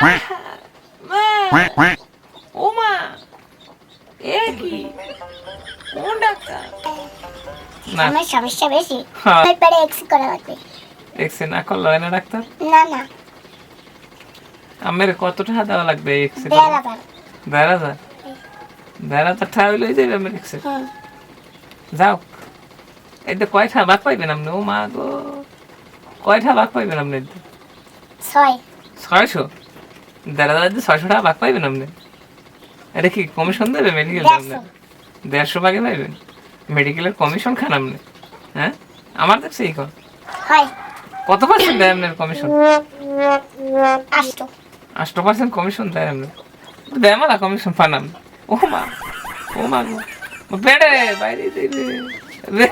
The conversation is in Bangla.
মা ও মা এ কি কোন ডাক্তার না আমার সমস্যা বেশি হ্যাঁ। এরপরে এক্স করা লাগবে এক্সরে না করলে হয় না ডাক্তার? না না আমার কত টাকা দেওয়া লাগবে এক্সরে? 1000 10,000 10,000 টাকা হইলেই যাবে আমার এক্সরে। হুম যাও এতে কয়টা ভাগ পাইবেন আপনি? ও মা গো কয়টা ভাগ পাইবেন আপনি? 6 600? 10,000 দিয়ে 600 টাকা ভাগ পাইবেন আপনি? এটা কি কমিশন দেবে মেডিকেল? 150 ভাগে পাইবেন? মেডিকেলের কমিশন খান আপনি? হ্যাঁ আমার দেখছি এই কর হয় কত পার্সেন্ট দেয় আপনার কমিশন? 8 8% কমিশন দেয় আপনি? দেয় মালা কমিশন পান আপনি? ও মা গো বেড়ে বাইরে দিবে